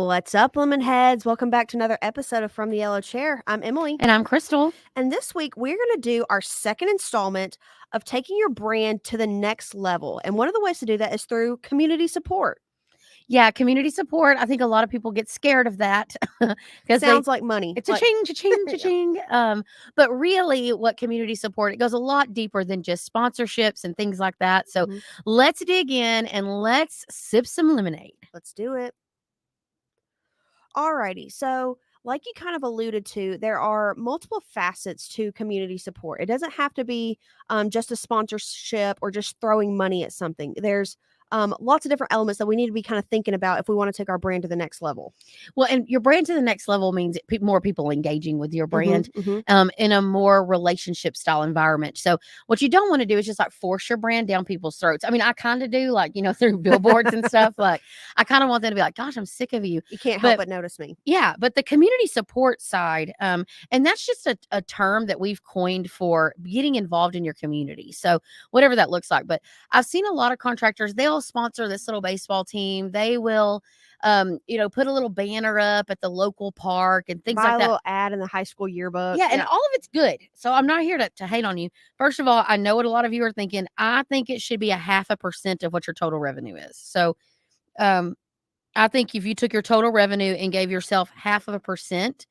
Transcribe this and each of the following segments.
What's up, lemon heads? Welcome back to another episode of From the Yellow Chair. I'm Emily. And I'm Crystal. And this week we're going to do our second installment of taking your brand to the next level. And one of the ways to do that is through community support. Yeah, community support. I think a lot of people get scared of that because Sounds like money. it's a ching, cha-ching, cha-ching. But really what community support, it goes a lot deeper than just sponsorships and things like that. So let's dig in and let's sip some lemonade. Let's do it. Alrighty. So like you kind of alluded to, there are multiple facets to community support. It doesn't have to be just a sponsorship or just throwing money at something. There's lots of different elements that we need to be kind of thinking about if we want to take our brand to the next level. Well, and your brand to the next level means more people engaging with your brand in a more relationship style environment. So what you don't want to do is just like force your brand down people's throats. I mean, I kind of do, like, through billboards and stuff. Like, I kind of want them to be like, gosh, I'm sick of you. You can't help but notice me. Yeah. But the community support side, and that's just a term that we've coined for getting involved in your community. So whatever that looks like. But I've seen a lot of contractors, they'll sponsor this little baseball team. They will, put a little banner up at the local park and things like that. A little ad in the high school yearbook. Yeah, and all of it's good. So I'm not here to hate on you. First of all, I know what a lot of you are thinking. I think it should be 0.5% of what your total revenue is. So I think if you took your total revenue and gave yourself 0.5%,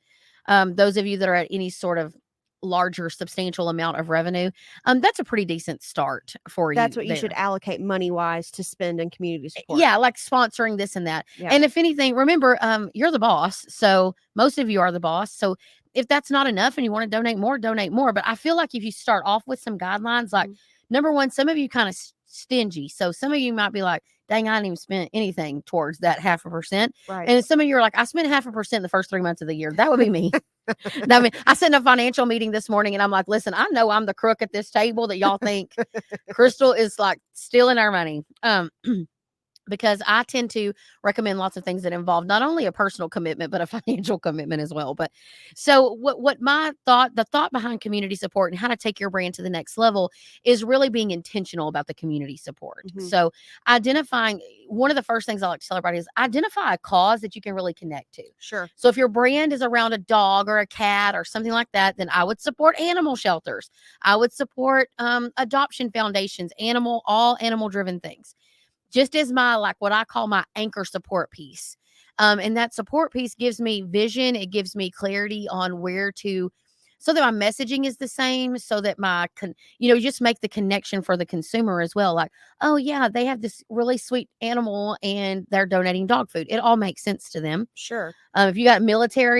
those of you that are at any sort of larger substantial amount of revenue, that's a pretty decent start for you. That's what you should allocate money wise to spend in community support. Yeah, like sponsoring this and that. Yeah. And if anything, remember, you're the boss. So most of you are the boss. So if that's not enough and you want to donate more, donate more. But I feel like if you start off with some guidelines, like number one, some of you kind of stingy. So some of you might be like, dang, I didn't even spend anything towards that 0.5%. Right. And some of you are like, I spent 0.5% the first 3 months of the year. That would be me. I mean, I sat in a financial meeting this morning and I'm like, listen, I know I'm the crook at this table that y'all think Crystal is like stealing our money. Because I tend to recommend lots of things that involve not only a personal commitment, but a financial commitment as well. But so what the thought behind community support and how to take your brand to the next level is really being intentional about the community support. So identifying, one of the first things I like to tell everybody is identify a cause that you can really connect to. Sure. So if your brand is around a dog or a cat or something like that, then I would support animal shelters. I would support adoption foundations, all animal driven things. Just as what I call my anchor support piece. And that support piece gives me vision. It gives me clarity on where to, so that my messaging is the same, so that just make the connection for the consumer as well. Like, oh yeah, they have this really sweet animal and they're donating dog food. It all makes sense to them. Sure. If you got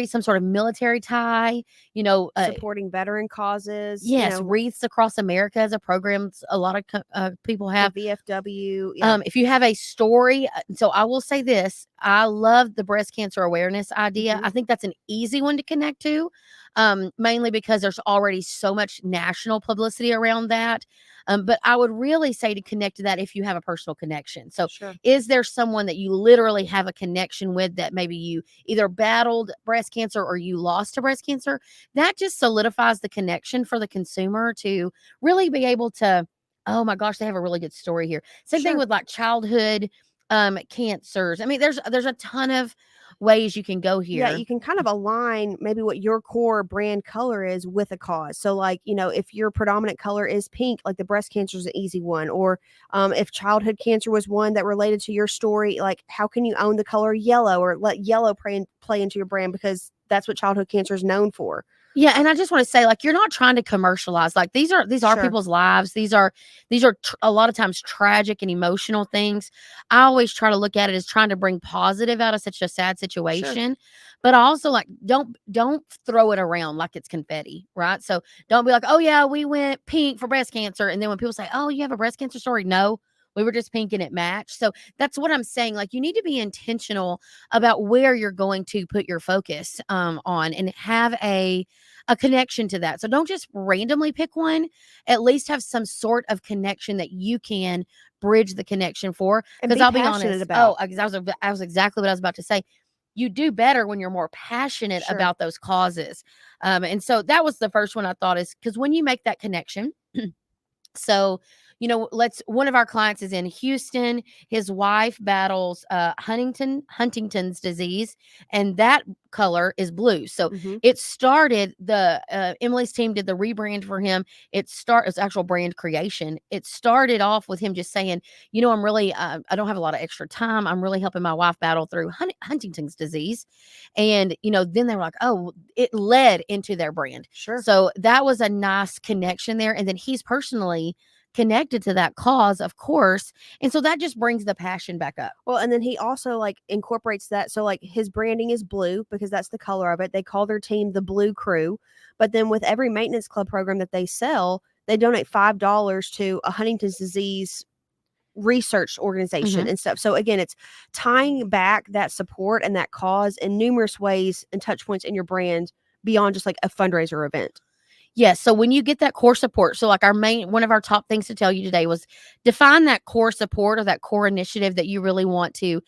some sort of military tie, supporting veteran causes. Yes, Wreaths Across America is a program a lot of people have. The VFW. Yeah. If you have a story, so I will say this, I love the breast cancer awareness idea. I think that's an easy one to connect to, mainly because there's already so much national publicity around that. But I would really say to connect to that if you have a personal connection. So is there someone that you literally have a connection with that maybe you either battled breast cancer or you lost to breast cancer? That just solidifies the connection for the consumer to really be able to, oh my gosh, they have a really good story here. Same thing with like childhood cancers. I mean, there's a ton of ways you can go here. Yeah, you can kind of align maybe what your core brand color is with a cause. So like, if your predominant color is pink, like the breast cancer is an easy one. Or if childhood cancer was one that related to your story, like how can you own the color yellow or let yellow play into your brand, because that's what childhood cancer is known for. Yeah, and I just want to say, like, you're not trying to commercialize. Like, these are people's lives. These are a lot of times tragic and emotional things. I always try to look at it as trying to bring positive out of such a sad situation. But also, like, don't throw it around like it's confetti, right? So don't be like, oh yeah, we went pink for breast cancer, and then when people say, oh, you have a breast cancer story, no, we were just pink and it matched. So that's what I'm saying. Like, you need to be intentional about where you're going to put your focus on and have a connection to that. So don't just randomly pick one. At least have some sort of connection that you can bridge the connection for. Because I'll be honest. I was exactly what I was about to say. You do better when you're more passionate about those causes. And so that was the first one I thought, is because when you make that connection, So, one of our clients is in Houston. His wife battles Huntington's disease, and that color is blue. So Mhm. it started Emily's team did the rebrand for him. It's actual brand creation. It started off with him just saying, I'm really I don't have a lot of extra time. I'm really helping my wife battle through Huntington's disease, and then they were like, oh, it led into their brand. Sure. So that was a nice connection there, and then he's personally connected to that cause, of course. And so that just brings the passion back up. Well, and then he also like incorporates that. So like his branding is blue because that's the color of it. They call their team the Blue Crew. But then with every maintenance club program that they sell, they donate $5 to a Huntington's disease research organization and stuff. So again, it's tying back that support and that cause in numerous ways and touch points in your brand beyond just like a fundraiser event. Yes. So when you get that core support, so like one of our top things to tell you today was define that core support or that core initiative that you really want to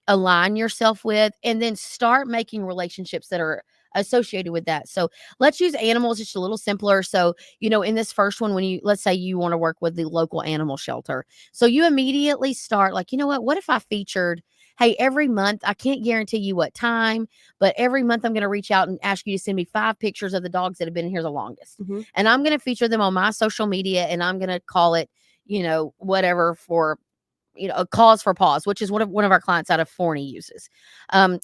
align yourself with, and then start making relationships that are associated with that. So let's use animals just a little simpler. So, in this first one, let's say you want to work with the local animal shelter. So you immediately start like, what if I featured, hey, every month, I can't guarantee you what time, but every month I'm going to reach out and ask you to send me 5 pictures of the dogs that have been here the longest. Mm-hmm. And I'm going to feature them on my social media, and I'm going to call it, whatever for, a Cause for Paws, which is one of our clients out of Forney uses.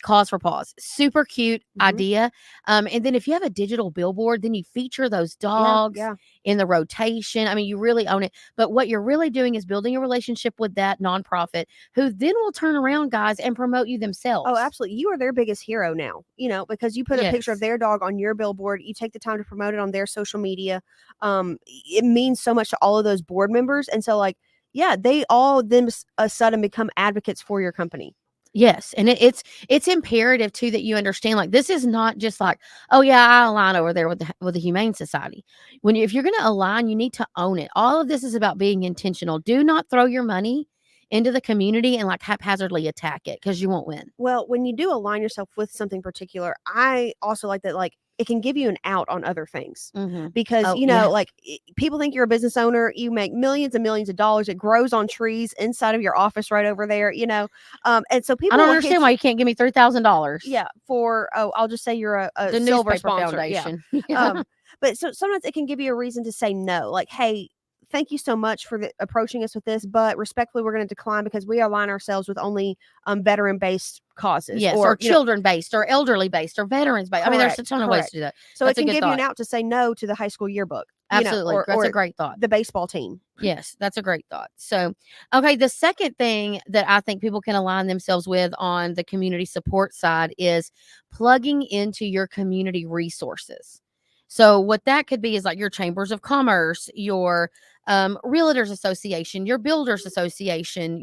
Cause for Paws, super cute idea. And then if you have a digital billboard, then you feature those dogs in the rotation. I mean, you really own it. But what you're really doing is building a relationship with that nonprofit, who then will turn around, guys, and promote you themselves. Oh, absolutely. You are their biggest hero now, because you put a picture of their dog on your billboard. You take the time to promote it on their social media. It means so much to all of those board members. And so like, they all then a sudden become advocates for your company. Yes. And it's imperative too that you understand, like, this is not just like, oh yeah, I align over there with the Humane Society. If you're going to align, you need to own it. All of this is about being intentional. Do not throw your money into the community and like haphazardly attack it, because you won't win. Well, when you do align yourself with something particular, I also like that, like, it can give you an out on other things because, like people think you're a business owner, you make millions and millions of dollars. It grows on trees inside of your office right over there, and so people, I don't understand why you can't give me $3,000. Yeah. I'll just say you're a the silver sponsor. Foundation. Yeah. But so sometimes it can give you a reason to say no, like, hey, thank you so much for approaching us with this, but respectfully, we're going to decline because we align ourselves with only veteran-based causes. Yes, or children-based, or elderly-based, or veterans-based. I mean, there's a ton of ways to do that. So that's it can give you an out to say no to the high school yearbook. Absolutely. That's a great thought. The baseball team. Yes, that's a great thought. So, okay, the second thing that I think people can align themselves with on the community support side is plugging into your community resources. So what that could be is like your chambers of commerce, your realtors association, your builders association,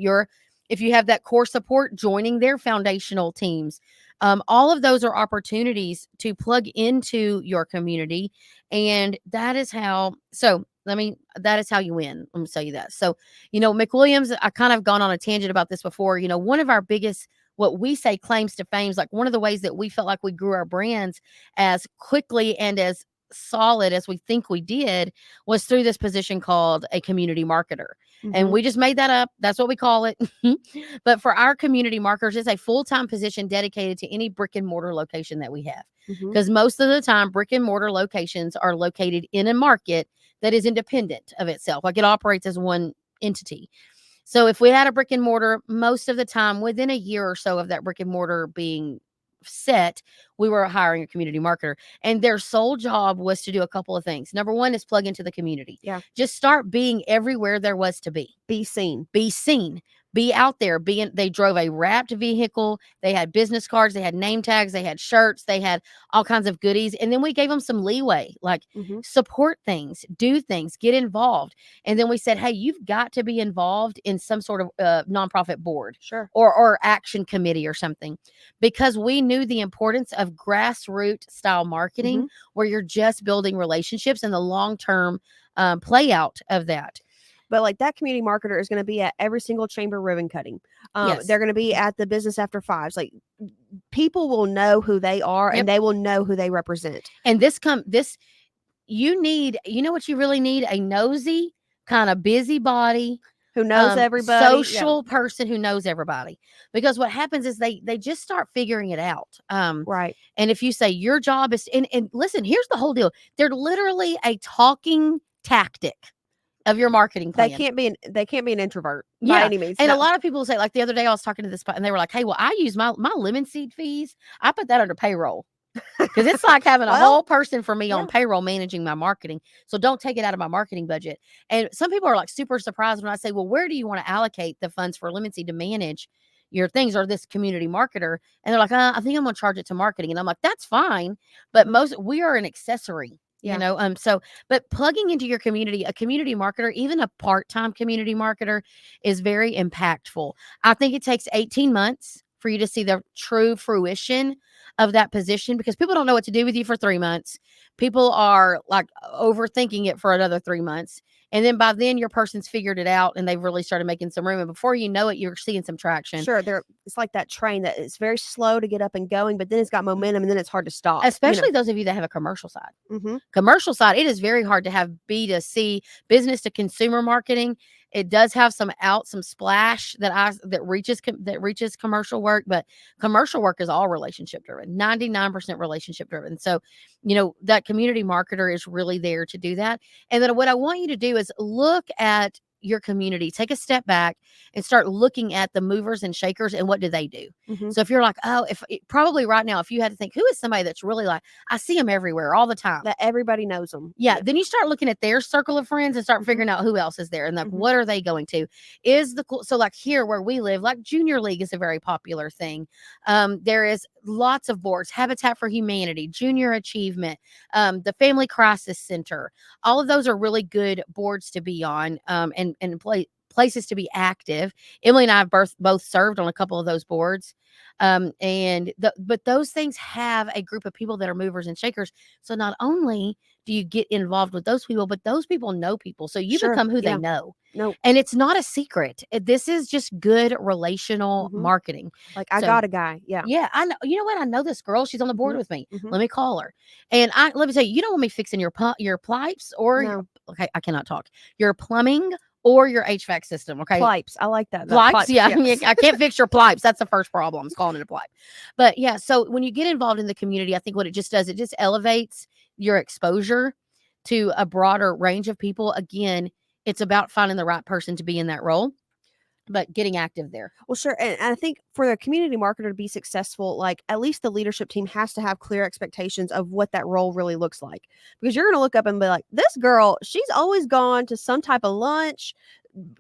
if you have that core support, joining their foundational teams. All of those are opportunities to plug into your community. And that is how you win. Let me tell you that. So, McWilliams, I kind of gone on a tangent about this before. One of our biggest, what we say, claims to fame, like one of the ways that we felt like we grew our brands as quickly and as solid as we think we did was through this position called a community marketer. And we just made that up. That's what we call it. But for our community marketers, it's a full-time position dedicated to any brick and mortar location that we have. Because most of the time, brick and mortar locations are located in a market that is independent of itself. Like, it operates as one entity. So if we had a brick and mortar, most of the time, within a year or so of that brick and mortar being set, we were hiring a community marketer, and their sole job was to do a couple of things. Number one is plug into the community. Yeah. Just start being everywhere there was to be. Be seen. Be out there. They drove a wrapped vehicle. They had business cards. They had name tags. They had shirts. They had all kinds of goodies. And then we gave them some leeway, like support things, do things, get involved. And then we said, hey, you've got to be involved in some sort of nonprofit board, sure, or action committee or something, because we knew the importance of grassroots style marketing, where you're just building relationships and the long-term play out of that. But like, that community marketer is going to be at every single chamber ribbon cutting. They're going to be at the business after fives. Like, people will know who they are, and they will know who they represent. And this you know what you really need? A nosy, kind of busybody, Who knows everybody. Yeah. social person who knows everybody. Because what happens is they just start figuring it out. Right. And if you say your job is, and listen, here's the whole deal. They're literally a talking tactic of your marketing plan. They can't be an introvert by any means. And No. a lot of people say, like the other day I was talking to this, and they were like, hey, well, I use my lemon seed fees. I put that under payroll. Because it's like having a whole person for me on payroll managing my marketing. So don't take it out of my marketing budget. And some people are like super surprised when I say, well, where do you want to allocate the funds for Lemon Seed to manage your things, or this community marketer? And they're like, I think I'm going to charge it to marketing. And I'm like, that's fine. But we are an accessory. You know, but plugging into your community, a community marketer, even a part-time community marketer, is very impactful. I think it takes 18 months for you to see the true fruition of that position, because people don't know what to do with you for 3 months. People are like overthinking it for another 3 months. And then by then your person's figured it out and they've really started making some room. And before you know it, you're seeing some traction. Sure. It's like that train that it's very slow to get up and going, but then it's got momentum and then it's hard to stop. Especially those of you that have a commercial side. Mm-hmm. Commercial side, it is very hard to have B2C, business to consumer marketing. It does have some splash that reaches commercial work, but commercial work is all relationship driven, 99% relationship driven. So, that community marketer is really there to do that. And then what I want you to do is look at your community, take a step back and start looking at the movers and shakers and what do they do. Mm-hmm. So if you're like, probably right now, if you had to think, who is somebody that's really like, I see them everywhere all the time, that everybody knows them. Yeah. Then you start looking at their circle of friends and start figuring out who else is there and like, what are they going to? So like here where we live, like Junior League is a very popular thing. There is lots of boards, Habitat for Humanity, Junior Achievement, the Family Crisis Center. All of those are really good boards to be on, and places to be active. Emily and I have both served on a couple of those boards. But those things have a group of people that are movers and shakers. So not only do you get involved with those people, but those people know people. So you become who they know. No. And it's not a secret. This is just good relational marketing. Like, I got a guy. Yeah. Yeah. I know. You know what? I know this girl. She's on the board with me. Let me call her. And let me tell you, you don't want me fixing your pipes or okay, I cannot talk. Your plumbing or your HVAC system. Okay. Pipes. I like that. Pipes. Yeah. Yes. I can't fix your pipes. That's the first problem. It's calling it a pipe. But yeah. So when you get involved in the community, I think what it just does, it just elevates your exposure to a broader range of people. Again, it's about finding the right person to be in that role, but getting active there. Well, sure. And I think for the community marketer to be successful, like at least the leadership team has to have clear expectations of what that role really looks like. Because you're going to look up and be like, this girl, she's always gone to some type of lunch,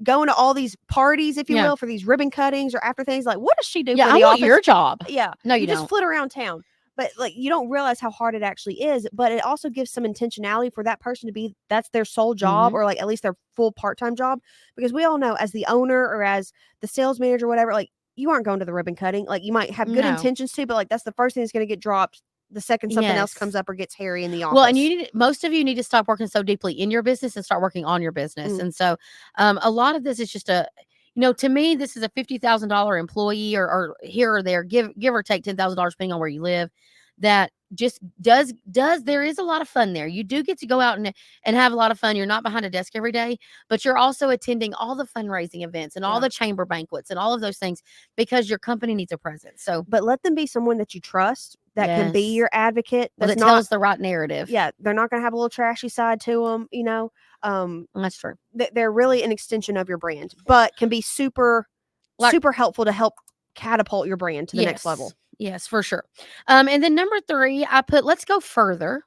going to all these parties, if you will, for these ribbon cuttings or after things. Like, what does she do for the want office? Your job. Yeah. No, you just flit around town. But like, you don't realize how hard it actually is, but it also gives some intentionality for that person to be, that's their sole job, or like at least their full part-time job. Because we all know, as the owner or as the sales manager, whatever, like you aren't going to the ribbon cutting. Like you might have good intentions to, but like that's the first thing that's going to get dropped the second something else comes up or gets hairy in the office. Well, and most of you need to stop working so deeply in your business and start working on your business. And so a lot of this is just to me, this is a $50,000 employee or here or there, give or take $10,000 depending on where you live. That just there is a lot of fun there. You do get to go out and have a lot of fun. You're not behind a desk every day, but you're also attending all the fundraising events and all the chamber banquets and all of those things because your company needs a presence. So, but let them be someone that you trust, that can be your advocate. That tells the right narrative. Yeah. They're not going to have a little trashy side to them, That's true. They're really an extension of your brand, but can be super helpful to help catapult your brand to the next level. Yes, for sure. And then number 3, I put, let's go further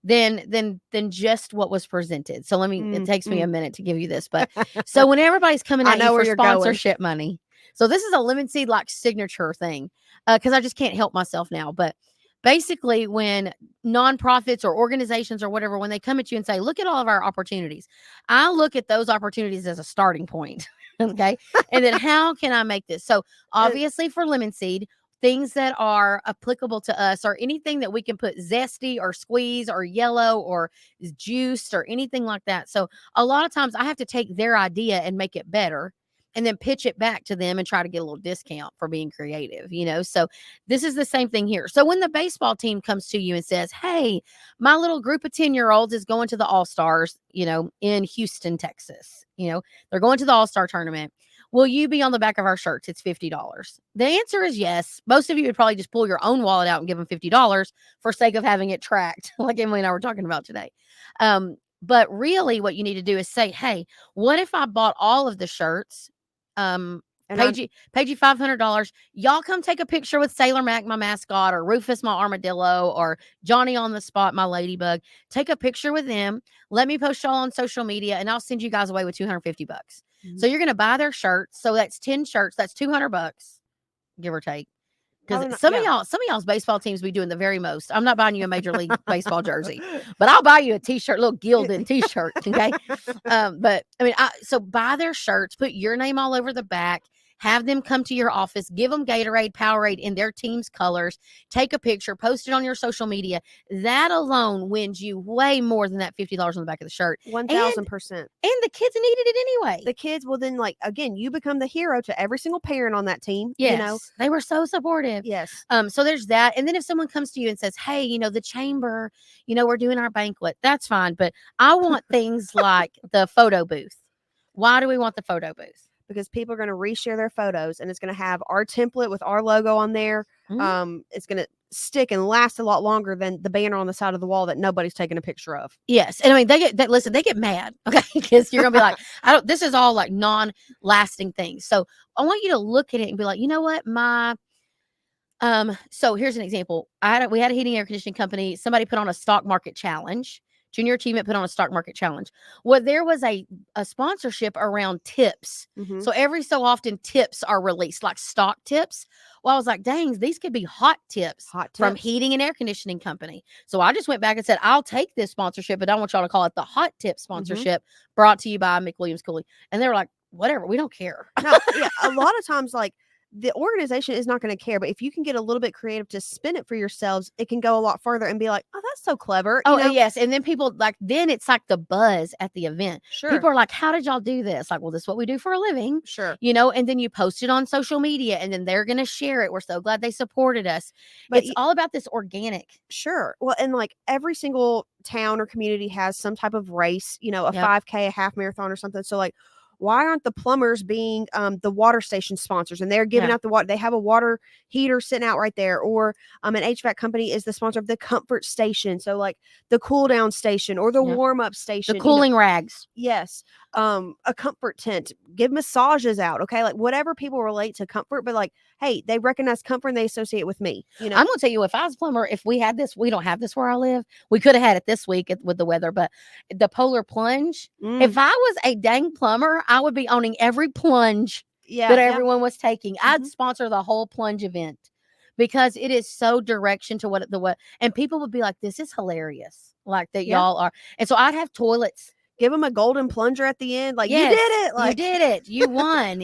than just what was presented. So it takes me a minute to give you this, but so when everybody's coming at you for sponsorship money, so this is a Lemon Seed like signature thing, because I just can't help myself now. But basically, when nonprofits or organizations or whatever, when they come at you and say, look at all of our opportunities, I look at those opportunities as a starting point. Okay. And then how can I make this? So obviously for Lemon Seed, things that are applicable to us or anything that we can put zesty or squeeze or yellow or juiced or anything like that. So a lot of times I have to take their idea and make it better and then pitch it back to them and try to get a little discount for being creative, So this is the same thing here. So when the baseball team comes to you and says, hey, my little group of 10-year-olds is going to the All-Stars, in Houston, Texas, they're going to the All-Star tournament. Will you be on the back of our shirts? It's $50. The answer is yes. Most of you would probably just pull your own wallet out and give them $50 for sake of having it tracked, like Emily and I were talking about today. But really what you need to do is say, hey, what if I bought all of the shirts? Paid you $500. Y'all come take a picture with Sailor Mac, my mascot, or Rufus, my armadillo, or Johnny on the spot, my ladybug. Take a picture with them. Let me post y'all on social media, and I'll send you guys away with $250. So you're going to buy their shirts. So that's 10 shirts. That's $200, give or take. Because some of y'all's baseball teams be doing the very most. I'm not buying you a Major League Baseball jersey, but I'll buy you a t-shirt, little Gildan t-shirt. Okay. But I mean, so buy their shirts, put your name all over the back, have them come to your office, give them Gatorade, Powerade in their team's colors, take a picture, post it on your social media. That alone wins you way more than that $50 on the back of the shirt. 1,000%. And the kids needed it anyway. The kids will then, again, you become the hero to every single parent on that team. Yes. They were so supportive. Yes. So there's that. And then if someone comes to you and says, hey, the chamber, we're doing our banquet, that's fine. But I want things like the photo booth. Why do we want the photo booth? Because people are going to reshare their photos, and it's going to have our template with our logo on there. Mm-hmm. It's going to stick and last a lot longer than the banner on the side of the wall that nobody's taking a picture of. Yes. And I mean, they get mad. Okay. Because you're going to be like, this is all like non-lasting things. So I want you to look at it and be like, you know what? So here's an example. We had a heating air conditioning company. Somebody put on a stock market challenge. Junior achievement put on a stock market challenge. Well, there was a sponsorship around tips. Mm-hmm. So every so often tips are released, like stock tips. Well, I was like, dang, these could be hot tips from heating and air conditioning company. So I just went back and said, I'll take this sponsorship, but I want y'all to call it the hot tip sponsorship, brought to you by McWilliams Cooley. And they were like, whatever, we don't care. No, yeah, a lot of times, the organization is not going to care, but if you can get a little bit creative to spin it for yourselves, it can go a lot further and be like, oh, that's so clever. Yes. And then people then it's like the buzz at the event. Sure. People are like, how did y'all do this? Like, well, this is what we do for a living. Sure. And then you post it on social media and then they're going to share it. We're so glad they supported us. But it's all about this organic. Sure. Well, and every single town or community has some type of race, a 5K, a half marathon or something. So why aren't the plumbers being the water station sponsors, and they're giving out the water? They have a water heater sitting out right there, or an HVAC company is the sponsor of the comfort station. So the cool down station or the warm up station, the cooling rags. Yes. A comfort tent, give massages out. Okay. Whatever people relate to comfort, but hey, they recognize comfort and they associate it with me. I'm going to tell you, if I was a plumber, if we had this, we don't have this where I live. We could have had it this week with the weather, but the Plunge, if I was a dang plumber, I would be owning every plunge that everyone was taking. I'd sponsor the whole plunge event because it is so direction to what, and people would be like, this is hilarious. Like that y'all are. And so I'd have toilets. Give them a golden plunger at the end. You did it. You did it. You won,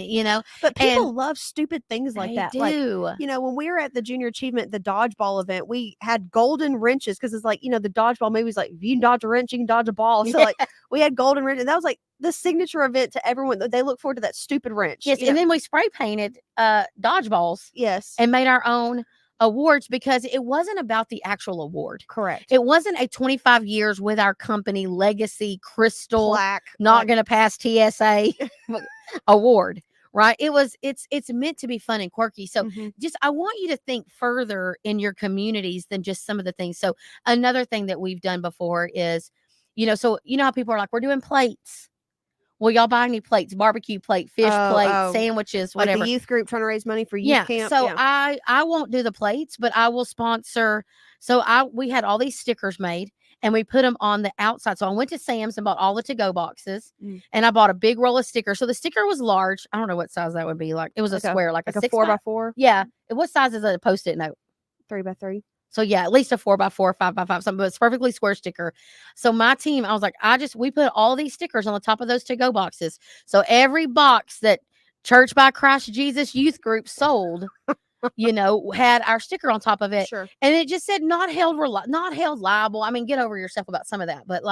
But people love stupid things like that. They do. When we were at the Junior Achievement, the dodgeball event, we had golden wrenches because it's the dodgeball movies, if you can dodge a wrench, you can dodge a ball. So we had golden wrenches. And that was the signature event to everyone. They look forward to that stupid wrench. Yes. And then we spray painted dodgeballs. Yes. And made our own awards because it wasn't about the actual award. Correct. It wasn't a 25 years with our company legacy crystal plaque, not going to pass TSA award, right? It's meant to be fun and quirky. So I want you to think further in your communities than just some of the things. So another thing that we've done before is, so how people are like, we're doing plates. Well, y'all buy any plates, barbecue plate, fish plate, sandwiches, whatever. The youth group trying to raise money for youth camp. So I won't do the plates, but I will sponsor. So we had all these stickers made and we put them on the outside. So I went to Sam's and bought all the to-go boxes and I bought a big roll of stickers. So the sticker was large. I don't know what size that would be. It was a square, like a 4x4. Yeah. What size is a Post-it note? 3x3. So at least a 4x4, 5x5, something, but it's perfectly square sticker. So my team, I was like, we put all these stickers on the top of those to-go boxes. So every box that Church by Christ Jesus Youth Group sold, had our sticker on top of it. Sure. And it just said not held liable. I mean, get over yourself about some of that, but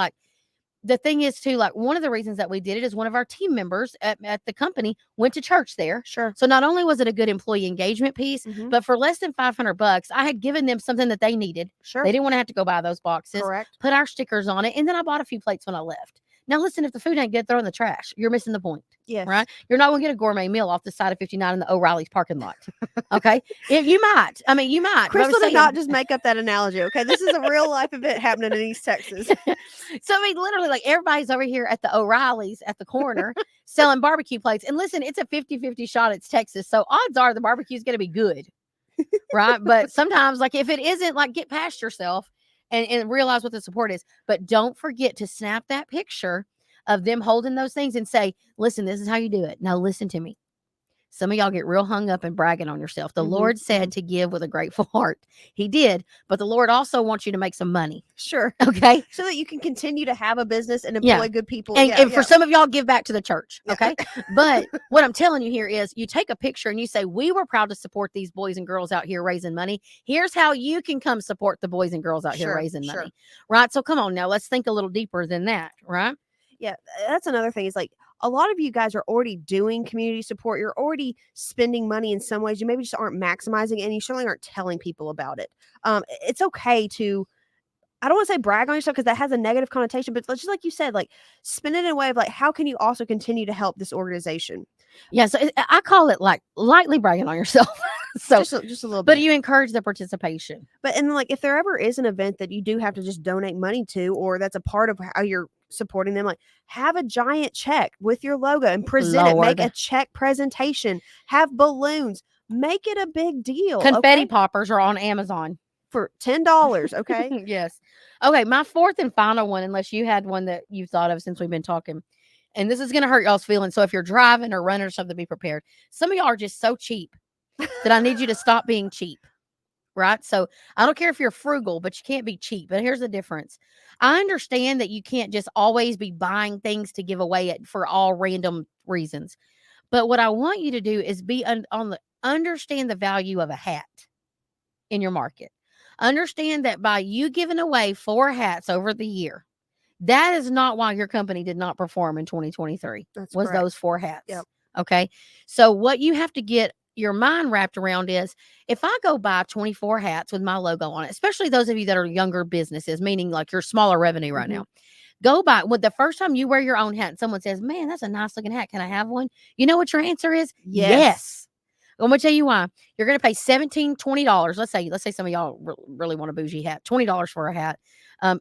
the thing is too, like one of the reasons that we did it is one of our team members at the company went to church there. Sure. So not only was it a good employee engagement piece, Mhm. but for less than $500, I had given them something that they needed. Sure. They didn't want to have to go buy those boxes. Correct. Put our stickers on it, and then I bought a few plates when I left. Now listen, if the food ain't good, throw in the trash. You're missing the point. Yes. Right? You're not going to get a gourmet meal off the side of 59 in the O'Reilly's parking lot. Okay? If you might. I mean, you might. Crystal did not just make up that analogy. Okay. This is a real life event happening in East Texas. So, I mean, literally, like everybody's over here at the O'Reilly's at the corner selling barbecue plates. And listen, it's a 50-50 shot. It's Texas. So odds are the barbecue is going to be good. Right? But sometimes, like if it isn't, like get past yourself and realize what the support is. But don't forget to snap that picture of them holding those things and say, listen, this is how you do it. Now listen to me. Some of y'all get real hung up and bragging on yourself. The Lord said to give with a grateful heart. He did, but the Lord also wants you to make some money. Sure. Okay. So that you can continue to have a business and employ good people. And for some of y'all, give back to the church. Okay. But what I'm telling you here is you take a picture and you say, we were proud to support these boys and girls out here raising money. Here's how you can come support the boys and girls out here raising money. Right. So come on now, let's think a little deeper than that. Right. Yeah. That's another thing is like, a lot of you guys are already doing community support. You're already spending money in some ways. You maybe just aren't maximizing it, and you certainly aren't telling people about it. It's okay to, I don't want to say brag on yourself because that has a negative connotation, but just like you said, like spin it in a way of like, how can you also continue to help this organization? Yeah. So I call it like lightly bragging on yourself. So just a little bit. But you encourage the participation. But and like if there ever is an event that you do have to just donate money to, or that's a part of how you're supporting them, like have a giant check with your logo and present it. Make a check presentation. Have balloons. Make it a big deal. Confetti poppers are on Amazon for $10. Okay. Yes. Okay. My fourth and final one, unless you had one that you thought of since we've been talking, and this is going to hurt y'all's feelings. So if you're driving or running or something, be prepared. Some of y'all are just so cheap that I need you to stop being cheap. Right. So I don't care if you're frugal, but you can't be cheap. But here's the difference. I understand that you can't just always be buying things to give away for all random reasons. But what I want you to do is be understand the value of a hat in your market. Understand that by you giving away 4 hats over the year, that is not why your company did not perform in 2023. That's was correct. Those 4 hats. Yep. Okay. So what you have to get your mind wrapped around is if I go buy 24 hats with my logo on it, especially those of you that are younger businesses, meaning like your smaller revenue right now, go buy the first time you wear your own hat and someone says, man, that's a nice looking hat. Can I have one? You know what your answer is? Yes. I'm going to tell you why. You're going to pay $17, $20. Let's say some of y'all really want a bougie hat, $20 for a hat.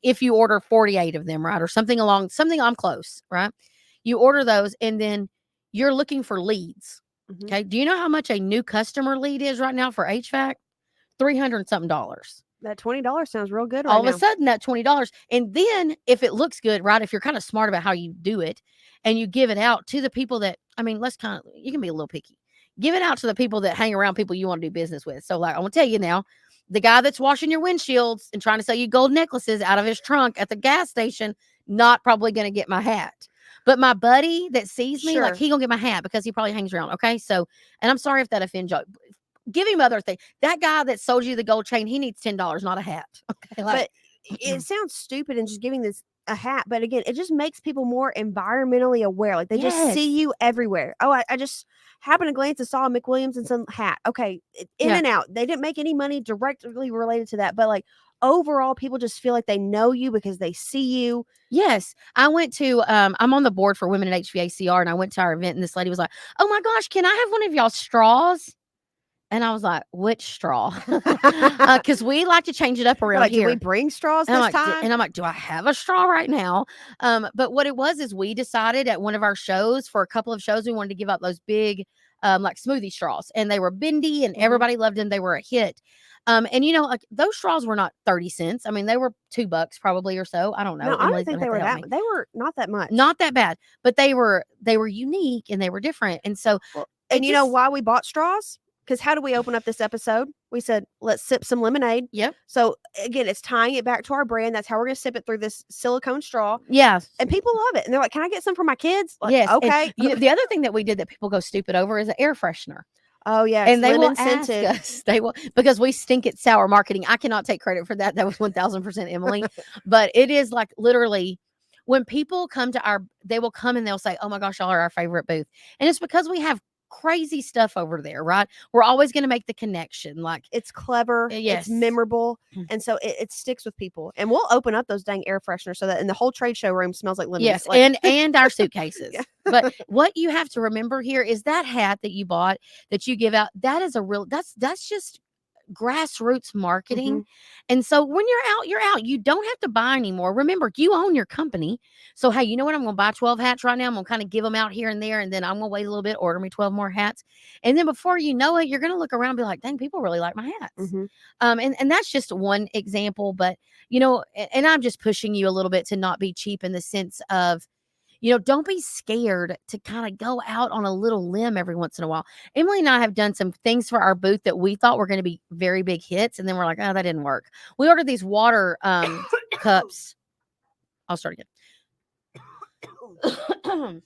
If you order 48 of them, right? Or something I'm close, right? You order those and then you're looking for leads. Okay. Do you know how much a new customer lead is right now for HVAC? $300 something. That $20 sounds real good. All of a sudden, that $20. And then if it looks good, right? If you're kind of smart about how you do it and you give it out to the people that, I mean, you can be a little picky. Give it out to the people that hang around people you want to do business with. So like, I want to tell you now, the guy that's washing your windshields and trying to sell you gold necklaces out of his trunk at the gas station, not probably going to get my hat. But my buddy that sees me, like he gonna get my hat because he probably hangs around. Okay. So, and I'm sorry if that offends you. Give him other things. That guy that sold you the gold chain, he needs $10, not a hat. Okay. But it sounds stupid and just giving this a hat. But again, it just makes people more environmentally aware. Like they just see you everywhere. Oh, I just happened to glance and saw a McWilliams and Son hat. Okay. In and out. They didn't make any money directly related to that. But like overall, people just feel like they know you because they see you. Yes. I went to, I'm on the board for Women in HVACR, and I went to our event, and this lady was like, oh my gosh, can I have one of y'all straws? And I was like, which straw? Because we like to change it up around here. Did we bring straws this time? And I'm like, do I have a straw right now? But what it was is we decided at one of our shows, for a couple of shows, we wanted to give out those big like smoothie straws. And they were bendy and everybody loved them. They were a hit. And you know, like those straws were not 30 cents. I mean, they were $2 probably or so. I don't know. No, I don't think they were that. They were not that much. Not that bad, but they were unique and they were different. And so, and you know why we bought straws? Because how do we open up this episode? We said, let's sip some lemonade. Yep. So again, it's tying it back to our brand. That's how we're going to sip it through this silicone straw. Yeah. And people love it. And they're like, can I get some for my kids? Like, yes. Okay. And, the other thing that we did that people go stupid over is an air freshener. Oh yeah. And they will ask us, because we stink at sour marketing. I cannot take credit for that. That was 1000% Emily. But it is like literally when people come to they will come and they'll say, "Oh my gosh, y'all are our favorite booth." And it's because we have crazy stuff over there, right? We're always going to make the connection. Like, it's clever, yes, it's memorable, and so it sticks with people. And we'll open up those dang air fresheners so that in the whole trade show room smells like lemons. yes, Like, and our suitcases. Yeah. But what you have to remember here is that hat that you bought, that you give out, that is that's just grassroots marketing. And so when you're out. You don't have to buy anymore. Remember, you own your company. So hey, you know what? I'm going to buy 12 hats right now. I'm going to kind of give them out here and there, and then I'm going to wait a little bit, order me 12 more hats. And then before you know it, you're going to look around and be like, dang, people really like my hats. And that's just one example. But, and I'm just pushing you a little bit to not be cheap in the sense of, don't be scared to kind of go out on a little limb every once in a while. Emily and I have done some things for our booth that we thought were going to be very big hits. And then we're like, oh, that didn't work. We ordered these water cups. I'll start again.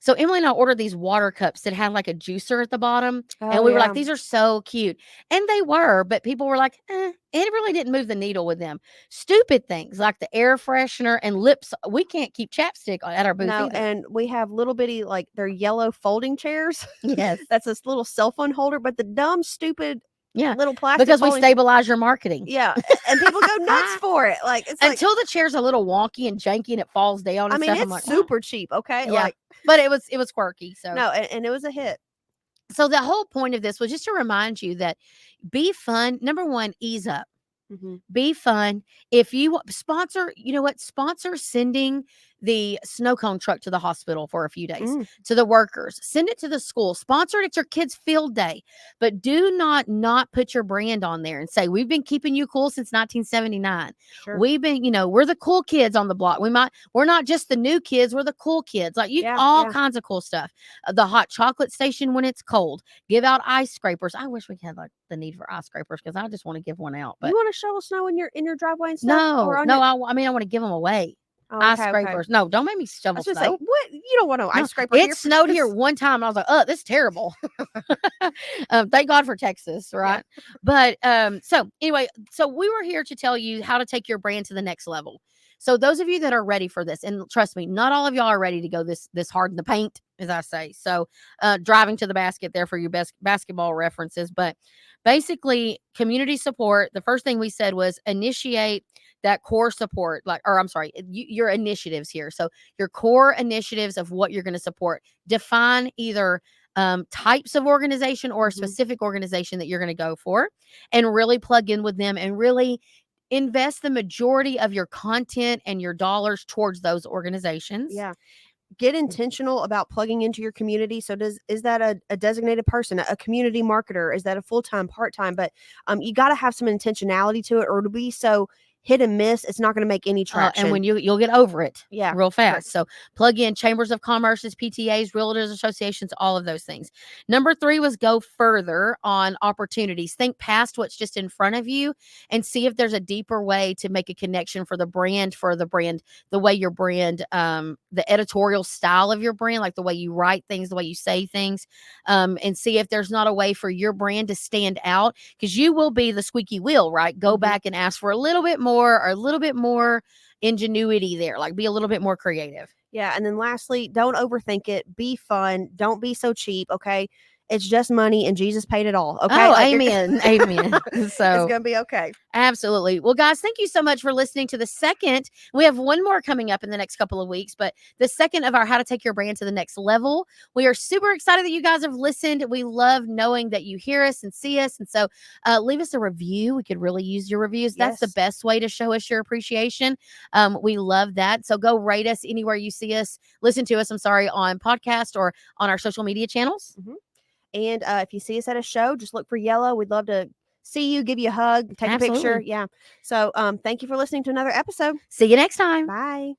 So Emily and I ordered these water cups that had like a juicer at the bottom. And we were like, these are so cute. And they were, but people were like, it really didn't move the needle with them. Stupid things like the air freshener and lips. We can't keep chapstick at our booth either. And we have little bitty, like, they're yellow folding chairs. Yes. That's this little cell phone holder, but the dumb, stupid Yeah, little plastic because we stabilize your marketing. Yeah, and people go nuts for it. Like, it's until the chair's a little wonky and janky and it falls down. And I mean, stuff. it's like, super cheap. Okay, yeah, but it was quirky. So no, and it was a hit. So the whole point of this was just to remind you that be fun. Number one, ease up. Be fun. If you sponsor, sponsor sending the snow cone truck to the hospital for a few days to the workers. Send it to the school. Sponsor it at your kids' field day. But do not put your brand on there and say, we've been keeping you cool since 1979. Sure. We've been, we're the cool kids on the block. We're not just the new kids. We're the cool kids. Like all kinds of cool stuff. The hot chocolate station when it's cold. Give out ice scrapers. I wish we had like the need for ice scrapers because I just want to give one out. But you want to shovel snow in your driveway and stuff? No. I want to give them away. Ice scrapers. No, don't make me shovel snow. Say, what? You don't want no ice scraper. It snowed here one time. And I was like, oh, this is terrible. Thank God for Texas, right? Yeah. But so anyway, so we were here to tell you how to take your brand to the next level. So those of you that are ready for this, and trust me, not all of y'all are ready to go this hard in the paint, as I say. So driving to the basket there for your best basketball references. But basically, community support, the first thing we said was initiate that core support, your initiatives here. So your core initiatives of what you're going to support. Define either types of organization or a specific organization that you're going to go for, and really plug in with them and really invest the majority of your content and your dollars towards those organizations. Yeah. Get intentional about plugging into your community. So is that a designated person, a community marketer? Is that a full-time, part-time? But you got to have some intentionality to it, or to be so hit and miss, it's not going to make any traction. And when you'll get over it real fast. Correct. So plug in chambers of commerce's, PTAs, realtors associations, all of those things. Number 3 was go further on opportunities. Think past what's just in front of you and see if there's a deeper way to make a connection for the brand, the way your brand, the editorial style of your brand, like the way you write things, the way you say things, and see if there's not a way for your brand to stand out, because you will be the squeaky wheel, right? Go back and ask for a little bit more, or a little bit more ingenuity there, like be a little bit more creative. Yeah. And then lastly, don't overthink it. Be fun. Don't be so cheap. Okay. It's just money and Jesus paid it all. Okay. Oh, amen. Amen. So it's going to be okay. Absolutely. Well, guys, thank you so much for listening to the second. We have one more coming up in the next couple of weeks, but the second of our How to Take Your Brand to the Next Level. We are super excited that you guys have listened. We love knowing that you hear us and see us. And so leave us a review. We could really use your reviews. That's the best way to show us your appreciation. We love that. So go rate us anywhere you see us, listen to us, on podcast or on our social media channels. And if you see us at a show, just look for Yellow. We'd love to see you, give you a hug, take a picture. Yeah. So thank you for listening to another episode. See you next time. Bye.